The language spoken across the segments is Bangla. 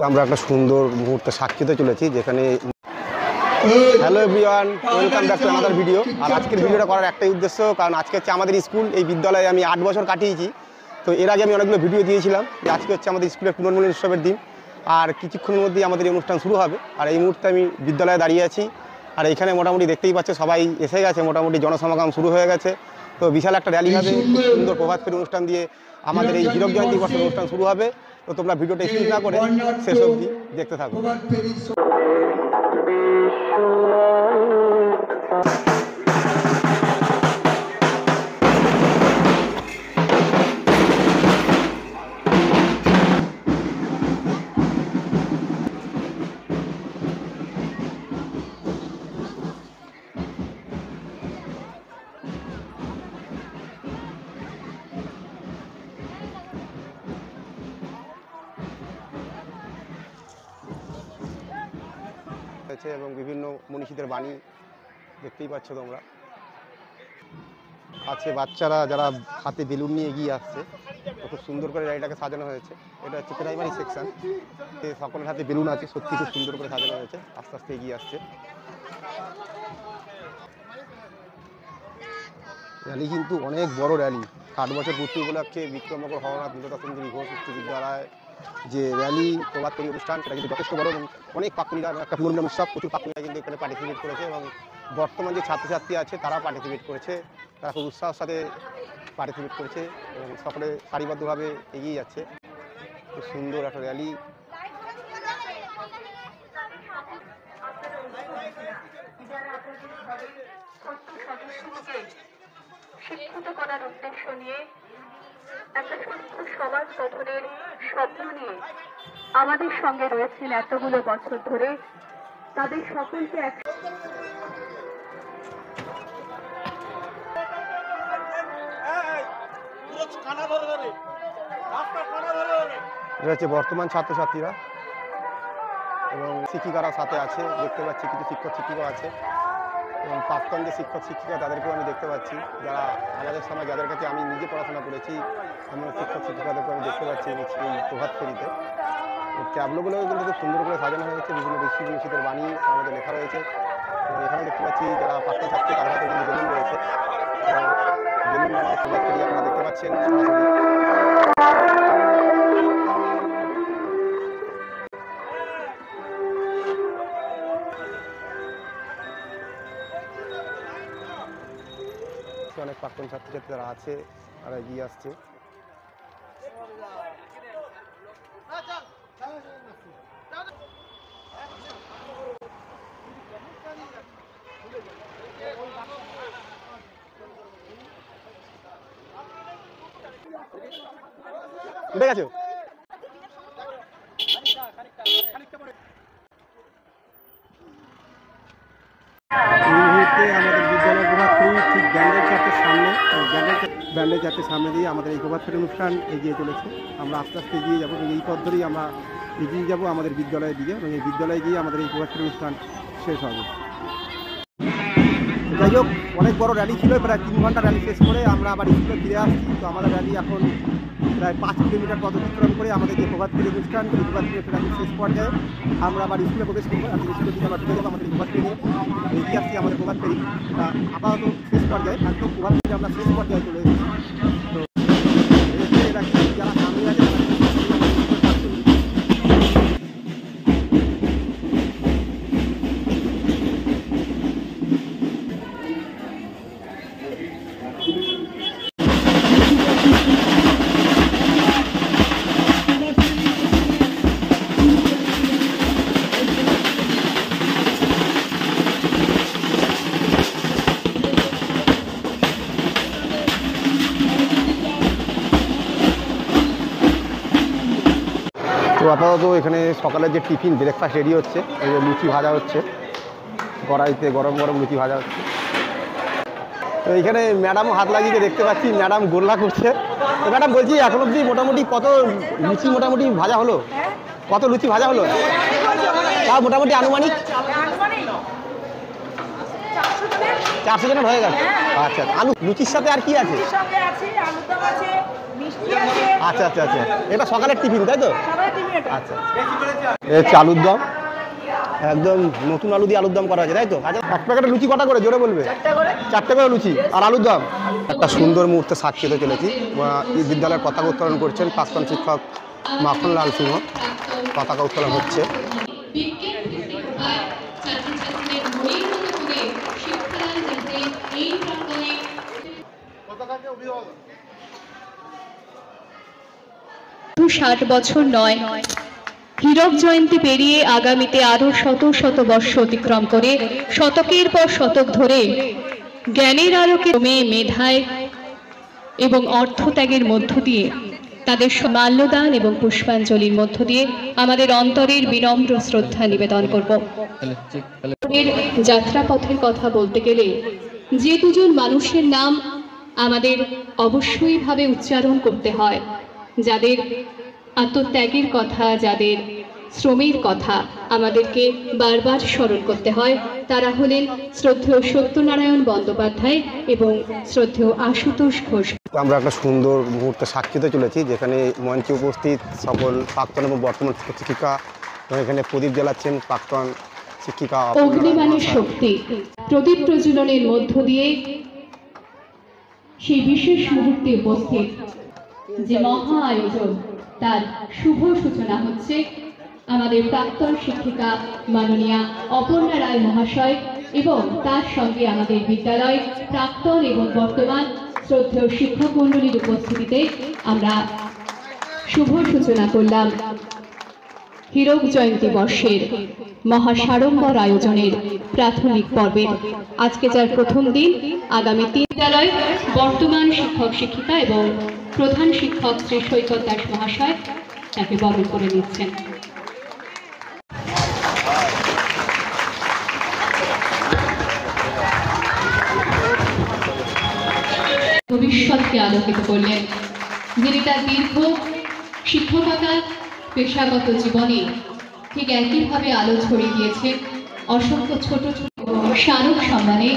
আমরা একটা সুন্দর মুহূর্তে সাক্ষীতে চলেছি, যেখানে hello everyone, welcome back to another video. আর আজকের ভিডিওটা করার একটাই উদ্দেশ্য, কারণ আজকে হচ্ছে আমাদের স্কুল, এই বিদ্যালয়ে আমি 8 বছর কাটিয়েছি। তো এর আগে আমি অনেকগুলো ভিডিও দিয়েছিলাম যে আজকে হচ্ছে আমাদের স্কুলের পুনর্মিলন উৎসবের দিন, আর কিছুক্ষণের মধ্যেই আমাদের এই অনুষ্ঠান শুরু হবে। আর এই মুহূর্তে আমি বিদ্যালয়ে দাঁড়িয়ে আছি, আর এখানে মোটামুটি দেখতেই পাচ্ছে সবাই এসে গেছে, মোটামুটি জনসমাগম শুরু হয়ে গেছে। তো বিশাল একটা র্যালি হবে, সুন্দর প্রভাত ফেরি অনুষ্ঠান দিয়ে আমাদের এই হীরক জয়ন্তী বর্ষের অনুষ্ঠান শুরু হবে। তো তোমরা ভিডিওটা স্কিপ না করে শেষ অবধি দেখতে থাকো। এবং বিভিন্ন মনীষীদের বাণী দেখতেই পাচ্ছ তোমরা। আছে বাচ্চারা যারা হাতে বেলুন নিয়ে এগিয়ে আসছে, খুব সুন্দর করে গাড়িটাকে সাজানো হয়েছে। এটা হচ্ছে প্রাইমারি সেকশন, সকলের হাতে বেলুন আছে, সত্যি খুব সুন্দর করে সাজানো হয়েছে, আস্তে আস্তে এগিয়ে আসছে। র্যালি কিন্তু অনেক বড় র্যালি, 8 বছর পূর্তি উপলক্ষে বিক্রমনগর হরনাথ বিদ্যাধর সুন্দরী ঘোষ উচ্চ বিদ্যালয় যে র্যালি প্রভাত ফেরি অনুষ্ঠান, সেটা কিন্তু যথেষ্ট বড় এবং অনেক পাকুনিরা, একটা পুনর্মিলন উৎসব, প্রচুর পাকুনিরা কিন্তু এখানে পার্টিসিপেট করেছে এবং বর্তমান যে ছাত্রছাত্রী আছে তারা পার্টিসিপেট করেছে, তারা খুব উৎসাহের সাথে পার্টিসিপেট করেছে এবং সকলে সারিবদ্ধভাবে এগিয়ে যাচ্ছে। খুব সুন্দর একটা র্যালি। শিক্ষিত করার উদ্দেশ্য নিয়ে, একটা সুস্থ সমাজ গঠনের স্বপ্ন নিয়ে আমাদের সঙ্গে রয়েছেন এতগুলো বছর ধরে। তাদের সকলকে এটা হচ্ছে বর্তমান ছাত্রছাত্রীরা এবং শিক্ষিকারা সাথে আছে, দেখতে পাচ্ছি কিছু শিক্ষক শিক্ষিকা আছে এবং প্রাক্তন যে শিক্ষক শিক্ষিকা তাদেরকেও আমি দেখতে পাচ্ছি, যারা আমাদের সময় যাদের কাছে আমি নিজে পড়াশোনা করেছি, এমন শিক্ষক শিক্ষিকাদেরকেও আমি দেখতে পাচ্ছি এই প্রভাত ফেরিতে। ট্যাবলোগুলোও কিন্তু খুব সুন্দর করে সাজানো হয়েছে, বিভিন্ন ঋষি মনীষীদের বাণী আমাদের লেখা রয়েছে। এখানে দেখতে পাচ্ছি যারা প্রাক্তন ছাত্রী তাদের হাতে কিন্তু বেলুন রয়েছে, বেলুন প্রভাত ফেরি আপনারা দেখতে পাচ্ছেন। অনেক প্রাক্তন ছাত্রছাত্রী যারা আছে তারা এগিয়ে আসছে। উঠে গেছো? আমাদের বিদ্যালয় প্রভাত ফেরি ঠিক ব্যান্ডেল চার্চের সামনে, ব্যান্ডেল চার্চের সামনে দিয়ে আমাদের এই প্রভাত ফেরি অনুষ্ঠান এগিয়ে চলেছে। আমরা আস্তে আস্তে এগিয়ে যাবো এবং এই পথ ধরেই আমরা এগিয়ে যাবো আমাদের বিদ্যালয়ের দিকে এবং এই বিদ্যালয়ে গিয়ে আমাদের এই প্রভাত ফেরি অনুষ্ঠান শেষ হবে। যাই হোক, অনেক বড় র্যালি ছিল, প্রায় 3 ঘন্টা র্যালি শেষ করে আমরা আবার স্কুলে ফিরে আসছি। তো আমাদের র্যালি এখন প্রায় 5 কিলোমিটার পথ অতিক্রম করে আমাদের যে প্রভাত ফেরি অনুষ্ঠান, এই প্রভাত ফেরি র্যালি শেষ পর্যায়ে আমরা আবার স্কুলে প্রবেশ করবো। এখন স্কুলের দিকে আমরা ঢুকে যাবো আমাদের প্রভাত ফেরি এগিয়ে আসছি। আমাদের প্রভাত ফেরি আপাতত শেষ পর্যায়ে, একদম প্রভাত ফেরি আমরা শেষ পর্যায়ে চলে এসেছি। তো যারা সামনে আছে আপাতত এখানে সকালের যে টিফিন ব্রেকফাস্ট রেডি হচ্ছে, এই যে লুচি ভাজা হচ্ছে কড়াইতে, গরম গরম লুচি ভাজা হচ্ছে। তো এইখানে ম্যাডামও হাত লাগিয়ে দেখতে পাচ্ছি, ম্যাডাম গোল্লা করছে। তো ম্যাডাম বলছি এখন অবধি মোটামুটি কত লুচি মোটামুটি ভাজা হলো, কত লুচি ভাজা হলো তাও মোটামুটি আনুমানিক? 400 জনের হয়ে গেছে? আচ্ছা, আলু লুচির সাথে আর কি আছে? সঙ্গে আছে আলুদম আছে, মিষ্টি আছে। আচ্ছা আচ্ছা আচ্ছা, এটা সকালের টিফিন তাই তো? সবাই টিফিন এটা। আচ্ছা, এই হচ্ছে আলুর দম, একদম নতুন আলু দিয়ে আলুর দম করা হয়েছে তাই তো? আচ্ছা, এক প্যাকেটে লুচি কটা করে জোরে বলবে? 4টে করে লুচি আর আলুর দম। একটা সুন্দর মুহূর্তে সাক্ষী হতে চলেছি। এই বিদ্যালয়ের পতাকা উত্তোলন করছেন প্রাক্তন শিক্ষক মাখনলাল সিংহ। পতাকা উত্তোলন হচ্ছে। বিজ্ঞান ভিত্তিক উপায় ছাত্রছাত্রীদের মনের মতো করে শিক্ষাদান করতে এই প্রাঙ্গণে 60 বছর নয়, হীরক জয়ন্তী পেরিয়ে আগামীতে আরো শত শত বর্ষ অতিক্রম করে শতকের পর শতক ধরে জ্ঞানের আলোকে মেধায় এবং অর্থত্যাগের মধ্য দিয়ে তাদের মাল্যদান এবং পুষ্পাঞ্জলির মধ্য দিয়ে আমাদের অন্তরের বিনম্র শ্রদ্ধা নিবেদন করব। এর যাত্রাপথের কথা বলতে গেলে যে দুজন মানুষের নাম আমাদের অবশ্যই ভাবে উচ্চারণ করতে হয়, যাদের আত্মত্যাগের কথা, যাদের শ্রমের কথা আমাদেরকে বারবার স্মরণ করতে হয়, তারা হলেন শ্রদ্ধেয় সত্যনারায়ণ বন্দ্যোপাধ্যায় এবং শ্রদ্ধেয় আশুতোষ ঘোষ। আমরা একটা সুন্দর মুহূর্তে সাক্ষী হতে চলেছি, যেখানে মঞ্চে উপস্থিত সকল প্রাক্তন এবং বর্তমান শিক্ষিকা এবং এখানে প্রদীপ জ্বালাচ্ছেন প্রাক্তন শিক্ষিকা। অগ্নিবাণের শক্তি প্রদীপ প্রজ্বলনের মধ্য দিয়ে সেই বিশেষ মুহূর্তে উপস্থিত যে মহা আয়োজন, তার শুভ সূচনা হচ্ছে আমাদের প্রাক্তন শিক্ষিকা মাননীয়া অপর্ণা রায় মহাশয় এবং তার সঙ্গে আমাদের বিদ্যালয় প্রাক্তন এবং বর্তমান শ্রদ্ধেয় শিক্ষক মণ্ডলীর উপস্থিতিতে আমরা শুভ সূচনা করলাম হীরক জয়ন্তী বর্ষের মহাসাড়ম্বর আয়োজনের প্রাথমিক পর্বের। আজকে যার প্রথম দিন, আগামী 3 বিদ্যালয় বর্তমান শিক্ষক শিক্ষিকা এবং প্রধান শিক্ষক শ্রী সৈকত দাস মহাশয় তাকে বরণ করে নিচ্ছেন। ভবিষ্যৎকে আলোকিত করলেন, যিনি তার দীর্ঘ শিক্ষকতা পেশাগত জীবনে ঠিক একইভাবে আলো ছড়িয়ে দিয়েছেন। অসংখ্য ছোট ছোট স্মারক সম্মানে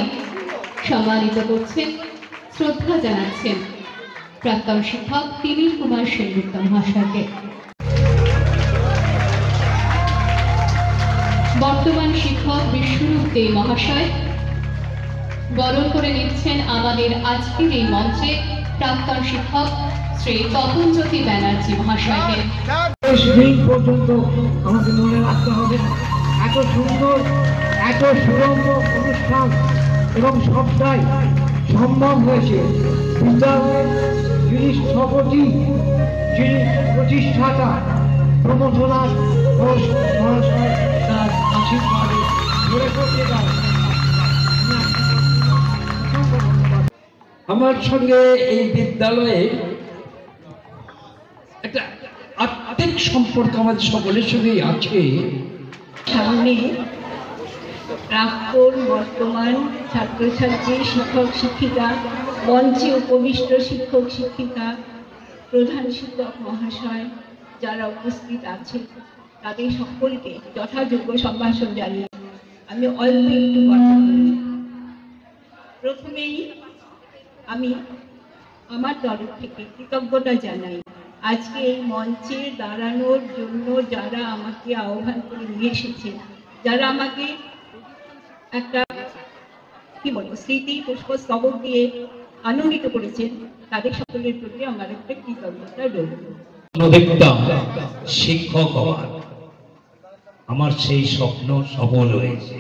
সম্মানিত করছেন, শ্রদ্ধা জানাচ্ছেন প্রাক্তন শিক্ষক তিমির কুমার সেনগুপ্ত মহাশয়কে। বর্তমান শিক্ষক বিশ্বরূপ দে মহাশয় বরণ করে নিচ্ছেন আমাদের আজকের এই মঞ্চে প্রাক্তন শিক্ষক শ্রী তপনজ্যোতি ব্যানার্জি মহাশয়কে। দিন পর্যন্ত আমাকে মনে রাখতে হবে, এত সুন্দর এত সুরম্য অনুষ্ঠান এবং সবটাই সম্ভব হয়েছে বিদ্যালয়ের যিনি স্থপতি, যিনি প্রতিষ্ঠাতা প্রমথনাথ ঘোষ মহাশয় তার আশীর্বাদে ধরে করতে পারে। আমার সঙ্গে এই বিদ্যালয়ে একটা আত্মিক সম্পর্ক আমাদের সকলের সঙ্গেই আছে। সামনে প্রাক্তন বর্তমান ছাত্রছাত্রী শিক্ষক শিক্ষিকা, মঞ্চে উপবিষ্ট শিক্ষক শিক্ষিকা, প্রধান শিক্ষক মহাশয় যারা উপস্থিত আছে, তাদের সকলকে যথাযোগ্য সম্ভাষণ জানিয়ে আমি অল্প একটু কথা বলি। প্রথমেই আমি আমার তরফ থেকে কৃতজ্ঞতা জানাই আজকে এই মঞ্চে দাঁড়ানোর জন্য যারা আমাকে আহ্বান করে নিয়ে এসেছেন, যারা আমাকে একটা স্মৃতি পুষ্পস্তবক দিয়ে আনন্দিত করেছেন, তাদের সকলের প্রতি আমার একটা কৃতজ্ঞতা রইল। দেখতাম শিক্ষক হওয়ার, আমার সেই স্বপ্ন সফল হয়েছে।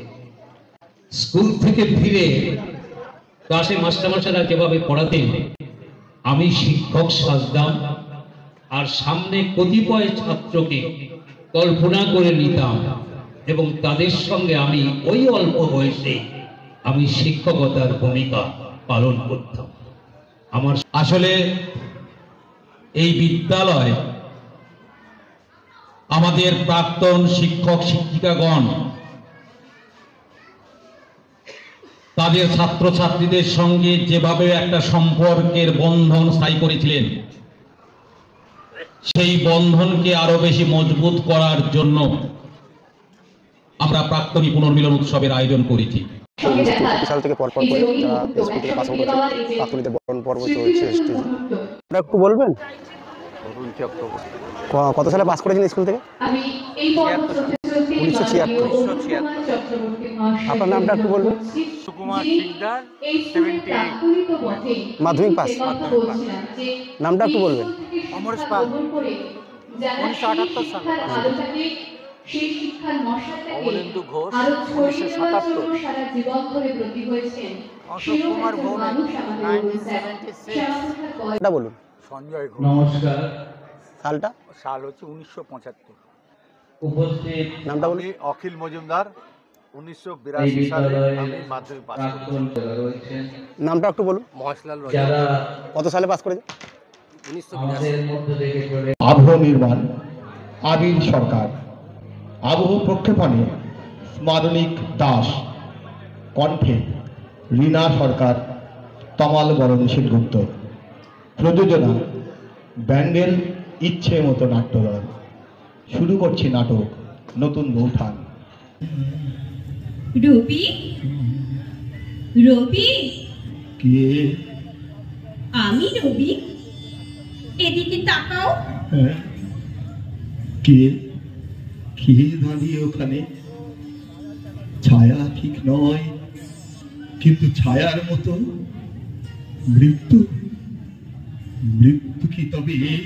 স্কুল থেকে ফিরে ক্লাসে মাস্টারমশাইরা যেভাবে পড়াতেন, আমি শিক্ষক সাজতাম আর সামনে কতিপয় ছাত্রকে কল্পনা করে নিতাম এবং তাদের সঙ্গে আমি ওই অল্প বয়সে আমি শিক্ষকতার ভূমিকা পালন করতাম। আমার আসলে এই বিদ্যালয় আমাদের প্রাক্তন শিক্ষক শিক্ষিকাগণ তাদের ছাত্রছাত্রীদের সঙ্গে যেভাবে একটা সম্পর্কের বন্ধন স্থায়ী করেছিলেন, সেই বন্ধনকে আরো বেশি মজবুত করার জন্য আমরা প্রাক্তনী পুনর্মিলন উৎসবের আয়োজন করেছি। সাল থেকে পর পর করে যারা স্কুল থেকে পাস আউট করেছে প্রাক্তনীদের বরণ পর্ব চলছে স্টেজে। আপনারা একটু বলবেন কত সালে পাস করেছেন স্কুল থেকে? 1976। আপনার নামটা একটু বলবেন। সুকুমার শিকদার, 78। মাধ্যমিক পাস। নামটা একটু বলবেন। অমরেশ পাল, 1978 সালে। অমলেন্দু ঘোষ, 1977। অশোক কুমার ভৌমিক, 1976। এটা বলুন। সঞ্জয় ঘোষ। নমস্কার। সালটা? সাল হচ্ছে 1975। উপস্থিত নামটা বলুন। আমি অখিল মজুমদার, 1982 সালে আমি মাধ্যমিক পাস করেছি। নামটা একটু বলুন। মহেশলাল যারা কত সালে পাস করেছেন? আমাদের মধ্যে থেকে চলে আবহ নির্মাণ আবির সরকার, আবহ প্রক্ষেপণে স্মারণিক দাস, কণ্ঠে রীনা সরকার, তমাল বরণ সেনগুপ্ত, প্রযোজনা ব্যান্ডেল ইচ্ছে মতো নাট্যদল। শুরু করছি নাটক নতুন বৌঠান। রবি, রবি, কে? আমি রবি। এদিকে তাকাও। হ্যাঁ? কে? কে দাঁড়িয়ে ওখানে? ছায়া ঠিক নয়, কিন্তু ছায়ার মতো মৃত্যু। মৃত্যু কি তবে এই?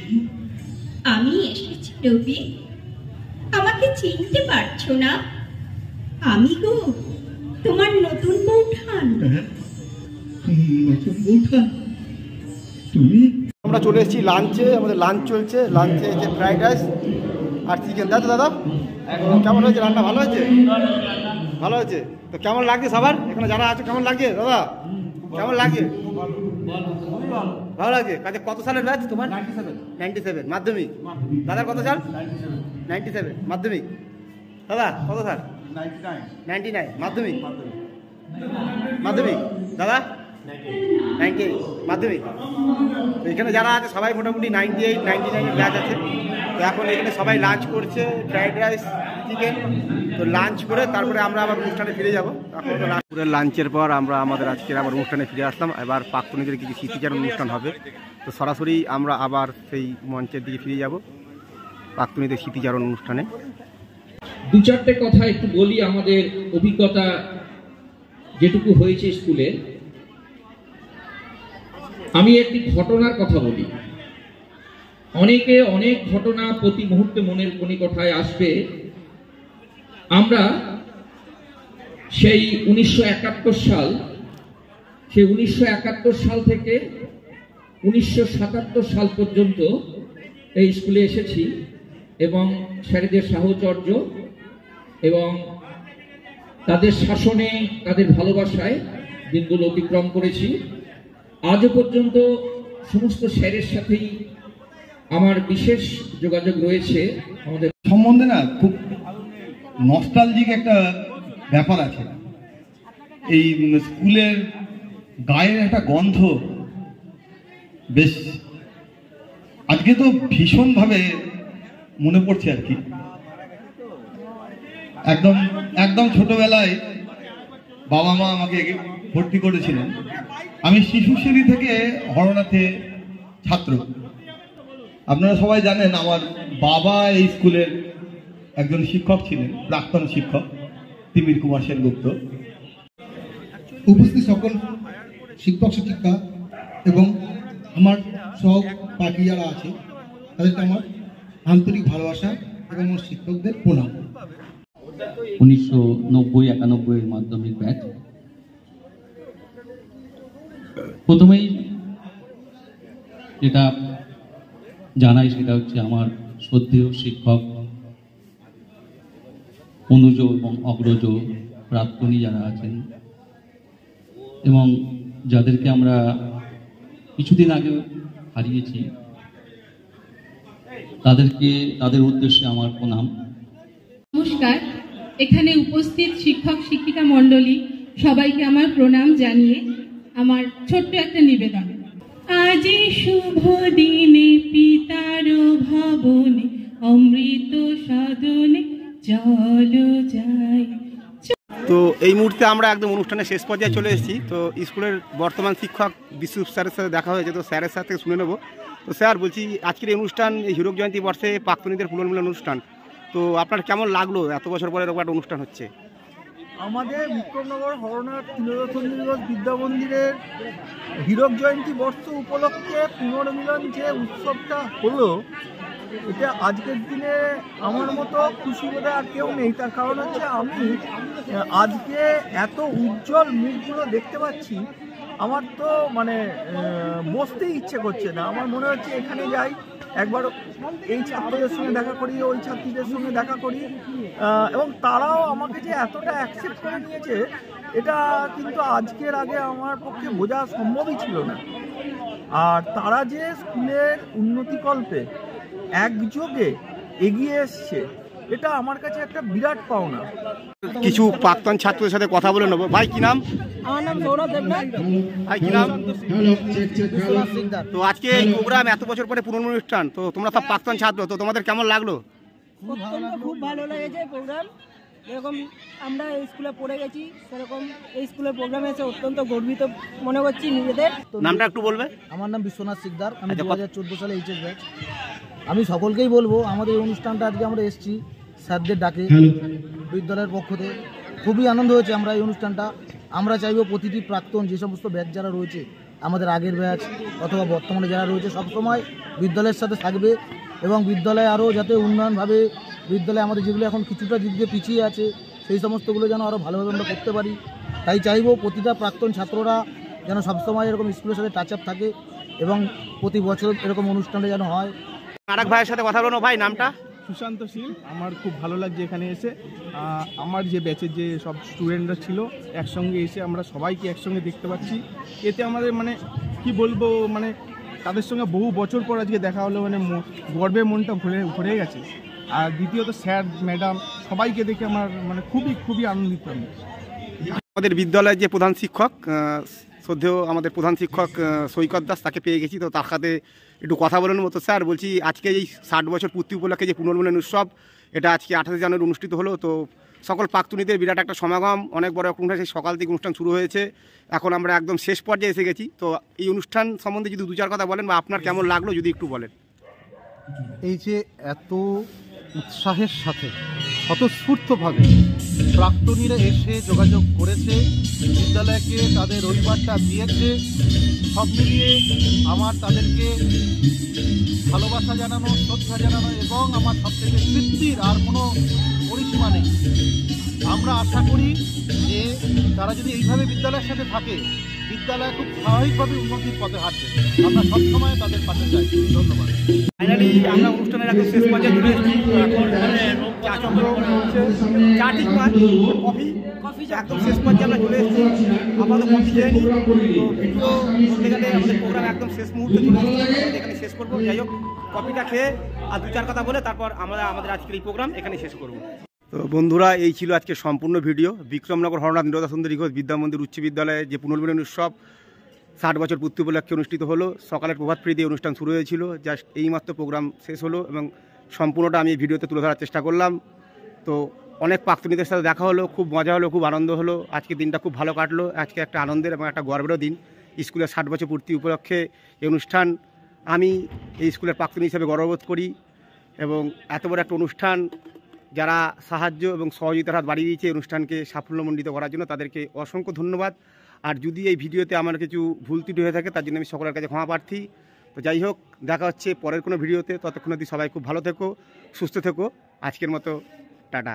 আমি এসেছি রবি, আমাকে চিনতে পারছো না? আমি গো তোমার নতুন বৌঠান। হ্যাঁ? নতুন বৌঠান তুমি? আমরা চলে এসেছি লাঞ্চে। আমাদের লাঞ্চ চলছে। লাঞ্চে যে ফ্রাইড রাইস আর চিকেন। দাদা দাদা কেমন হয়েছে রান্না? ভালো হয়েছে? ভালো হয়েছে তো কেমন লাগছে সবার এখানে যারা আছে? কেমন লাগছে দাদা? কেমন লাগছে? ভালো লাগছে। কাজে কত সালের ব্যাচ তোমার? 97। মাধ্যমিক। দাদার কত সাল? 97 মাধ্যমিক। দাদা কত সাল? 99 মাধ্যমিক। মাধ্যমিক। দাদা 98 মাধ্যমিক। তো এখানে যারা আছে সবাই মোটামুটি 98 99 ব্যাচ আছে। তো এখন এখানে সবাই লাঞ্চ করছে, ফ্রাইড রাইস চিকেন। তো লাঞ্চ করে তারপরে আমরা আবার অনুষ্ঠানে ফিরে যাবো। এখন তো পুরো লাঞ্চের পর আমরা আমাদের আজকের আবার অনুষ্ঠানে ফিরে আসলাম। এবার প্রাক্তনীদের কিছু স্মৃতিচারণ অনুষ্ঠান হবে। তো সরাসরি আমরা আবার সেই মঞ্চের দিকে ফিরে যাব প্রাক্তনীদের স্মৃতিচারণ অনুষ্ঠানে। দু চারটে কথা একটু বলি আমাদের অভিজ্ঞতা যেটুকু হয়েছে স্কুলে। আমি একটি ঘটনার কথা বলি। অনেকে অনেক ঘটনা প্রতি মুহূর্তে মনের কণিকঠায় আসবে। আমরা সেই 1971 সাল, সেই 1971 সাল থেকে 1977 সাল পর্যন্ত এই স্কুলে এসেছি এবং স্যারেদের সাহচর্য এবং তাদের শাসনে, তাদের ভালোবাসায় দিনগুলো অতিক্রম করেছি। আজও পর্যন্ত সমস্ত স্যারের সাথেই আমার বিশেষ যোগাযোগ রয়েছে। আমাদের সম্বন্ধে না খুব নস্টালজিক একটা ব্যাপার আছে। এই স্কুলের গায়ের একটা গন্ধ বেশ আজকে তো ভীষণভাবে মনে পড়ছে আর কি। একদম একদম ছোটবেলায় বাবা মা আমাকে ভর্তি করেছিলেন। আমি শিশু শ্রেণী থেকে হরনাথে ছাত্র। আপনারা সবাই জানেন আমার বাবা এই স্কুলের একজন শিক্ষক ছিলেন, প্রাক্তন শিক্ষক তিমির কুমার সেনগুপ্ত। উপস্থিত সকল শিক্ষক শিক্ষিকা এবং আমার সহপাঠী যারা আছে তাদেরকে আমার আন্তরিক ভালোবাসা এবং আমার শিক্ষকদের প্রণাম। 1990-91 মাধ্যমিক ব্যাচ। প্রথমেই যেটা জানাই সেটা হচ্ছে আমার শ্রদ্ধেয় শিক্ষক অনুজ এবং অগ্রজ প্রাক্তনী যারা আছেন এবং যাদেরকে আমরা কিছুদিন আগে হারিয়েছি, তাদের উদ্দেশ্যে আমার প্রণাম। নমস্কার। এখানে উপস্থিত শিক্ষক শিক্ষিকা মণ্ডলী সবাইকে আমার প্রণাম জানিয়ে আমার ছোট্ট একটা নিবেদন। আজ শুভ দিনে পিতার ভবনে অমৃত সাধনে চলো যাই। তো তো এই মুহূর্তে আমরা একদম অনুষ্ঠানের শেষ পর্যায়ে চলে এসেছি। তো স্কুলের বর্তমান শিক্ষক বিশ্বজিৎ স্যারের সাথে দেখা হয়েছে, তো স্যারের সাথে শুনে নেবো। তো স্যার বলছি, আজকের এই অনুষ্ঠান এই হীরক জয়ন্তী বর্ষে প্রাক্তনীদের পুনর্মিলন অনুষ্ঠান, তো আপনার কেমন লাগলো? এত বছর পরে এরকম একটা অনুষ্ঠান হচ্ছে। আমাদের বিক্রমনগর হরনাথ ত্রিলোচন্দ্র বিদ্যা মন্দিরের হীরক জয়ন্তী বর্ষ উপলক্ষে পুনর্মিলন যে উৎসবটা হলো, এটা আজকের দিনে আমার মতো খুশি বোধ আর কেউ নেই। তার কারণ হচ্ছে আমি আজকে এত উজ্জ্বল মুখগুলো দেখতে পাচ্ছি, আমার তো মানে বসতেই ইচ্ছে করছে না। আমার মনে হচ্ছে এখানে যাই, একবার এই ছাত্রদের সঙ্গে দেখা করি, ওই ছাত্রীদের সঙ্গে দেখা করি, এবং তারাও আমাকে যে এতটা অ্যাকসেপ্ট করে নিয়েছে, এটা কিন্তু আজকের আগে আমার পক্ষে বোঝা সম্ভবই ছিল না। আর তারা যে স্কুলের উন্নতিকল্পে একযোগে এগিয়ে এসছে, এটা আমার কাছে একটা বিরাট পাওনা। কিছু প্রাক্তন ছাত্রদের সাথে কথা বলে নেবো। ভাই কি নাম? আমার নাম সৌরভ দেবনাথ। ভাই কি নাম? তো আজকে এই প্রোগ্রাম এত বছর পরে পুনর্মিলন অনুষ্ঠান, তো তোমরা সব প্রাক্তন ছাত্র, তো তোমাদের কেমন লাগলো? খুব ভালো লেগেছে প্রোগ্রাম। যেরকম আমরা এই স্কুলে পড়ে গেছি, সেরকম এই স্কুলের প্রোগ্রামে এসে অত্যন্ত গর্বিত মনে করছি নিজেদের। নামটা একটু বলবে? আমার নাম বিশ্বনাথ শিকদার, আমি 2014 সালে এইচএস ব্যাচ। আমি সকলকেই বলবো, আমাদের এই অনুষ্ঠানটা আজকে আমরা এসেছি স্যারদের ডাকে, বিদ্যালয়ের পক্ষ থেকে খুবই আনন্দ হয়েছে আমরা এই অনুষ্ঠানটা। আমরা চাইবো প্রতিটি প্রাক্তন যে সমস্ত ব্যাচ যারা রয়েছে, আমাদের আগের ব্যাচ অথবা বর্তমানে যারা রয়েছে, সবসময় বিদ্যালয়ের সাথে থাকবে এবং বিদ্যালয়ে আরও যাতে উন্নয়নভাবে, বিদ্যালয়ে আমাদের যেগুলো এখন কিছুটা দিক দিয়ে পিছিয়ে আছে, সেই সমস্তগুলো যেন আরও ভালোভাবে আমরা করতে পারি। তাই চাইবো প্রতিটা প্রাক্তন ছাত্ররা যেন সবসময় এরকম স্কুলের সাথে টাচ আপ থাকে এবং প্রতি বছর এরকম অনুষ্ঠানটা যেন হয়। আরেক ভাইয়ের সাথে কথা বলো। ভাই নামটা? সুশান্ত শীল। আমার খুব ভালো লাগছে এখানে এসে। আমার যে ব্যাচের যে সব স্টুডেন্টরা ছিল একসঙ্গে এসে আমরা সবাইকে একসঙ্গে দেখতে পাচ্ছি, এতে আমাদের মানে কি বলবো, মানে তাদের সঙ্গে বহু বছর পর আজকে দেখা হলো, মানে গর্বে মনটা ভরে গেছে। আর দ্বিতীয়ত স্যার ম্যাডাম সবাইকে দেখে আমার মানে খুবই আনন্দিত আমি। আমাদের বিদ্যালয়ের যে প্রধান শিক্ষক, শ্রদ্ধেয় আমাদের প্রধান শিক্ষক সৈকত দাস, তাকে পেয়ে গেছি। তো তার সাথে একটু কথা বলার মতো। স্যার বলছি, আজকে এই 60 বছর পূর্তি উপলক্ষে যে পুনর্মিলন উৎসব, এটা আজকে 28 জানুয়ারি অনুষ্ঠিত হলো। তো সকল প্রাক্তনীদের বিরাট একটা সমাগম, অনেক বড় একটা অনুষ্ঠান, সকাল থেকে অনুষ্ঠান শুরু হয়েছে, এখন আমরা একদম শেষ পর্যায়ে এসে গেছি। তো এই অনুষ্ঠান সম্বন্ধে যদি দু চার কথা বলেন, বা আপনার কেমন লাগলো যদি একটু বলেন। এই যে এত উৎসাহের সাথে স্বতঃস্ফূর্তভাবে প্রাক্তনীরা এসে যোগাযোগ করেছে, বিদ্যালয়কে তাদের রবিবারটা দিয়েছে, সব মিলিয়ে আমার তাদেরকে ভালোবাসা জানানো, শ্রদ্ধা জানানো এবং আমার সবথেকে তৃপ্তির আর কোনো পরিসীমা নেই। আমরা আশা করি যে তারা যদি এইভাবে বিদ্যালয়ের সাথে থাকে, বিদ্যালয় খুব স্বাভাবিকভাবে উন্নতির পথে হাঁটবে। আমরা সবসময় তাদের পাশে চাই। ধন্যবাদ। ফাইনালি আমরা অনুষ্ঠানের একদম শেষ পর্যায়ে চলে এসেছি। চা ঠিক নয়, কফি একদম শেষ পর্যায়ে আমরা চলে এসেছি। আপাতত কফি খেয়ে নিই। তো ভিডিও বলতে গেলে আমাদের প্রোগ্রাম একদম শেষ মুহূর্তে চলে এসেছি, এখানে শেষ করবো। যাই হোক, কফিটা খেয়ে আর দু চার কথা বলে তারপর আমরা আমাদের আজকের এই প্রোগ্রাম এখানে শেষ করবো। তো বন্ধুরা, এই ছিল আজকে সম্পূর্ণ ভিডিও। বিক্রমনগর হরনাথ নীরদাসুন্দরী ঘোষ বিদ্যা মন্দির উচ্চ বিদ্যালয়ে যে পুনর্মিলন উৎসব 60 বছর পূর্তি উপলক্ষে অনুষ্ঠিত হলো। সকালের প্রভাত ফেরি দিয়ে অনুষ্ঠান শুরু হয়েছিল, জাস্ট এইমাত্র প্রোগ্রাম শেষ হলো এবং সম্পূর্ণটা আমি ভিডিওতে তুলে ধরার চেষ্টা করলাম। তো অনেক প্রাক্তনীদের সাথে দেখা হলো, খুব মজা হলো, খুব আনন্দ হলো। আজকে দিনটা খুব ভালো কাটলো। আজকে একটা আনন্দের এবং একটা গর্বেরও দিন। স্কুলের 60 বছর পূর্তি উপলক্ষে এই অনুষ্ঠান, আমি এই স্কুলের প্রাক্তনী হিসেবে গর্ববোধ করি। এবং এত বড় একটা অনুষ্ঠান, যারা সাহায্য এবং সহযোগিতার হাত বাড়িয়ে দিয়েছে অনুষ্ঠানকে সাফল্যমণ্ডিত করার জন্য, তাদেরকে অসংখ্য ধন্যবাদ। আর যদি এই ভিডিওতে আমার কিছু ভুল ত্রুটি হয়ে থাকে, তার জন্য আমি সকলের কাছে ক্ষমা প্রার্থী। তো যাই হোক, দেখা হচ্ছে পরের কোনো ভিডিওতে। ততক্ষণ অবধি সবাই খুব ভালো থেকো, সুস্থ থেকো। আজকের মতো টাটা।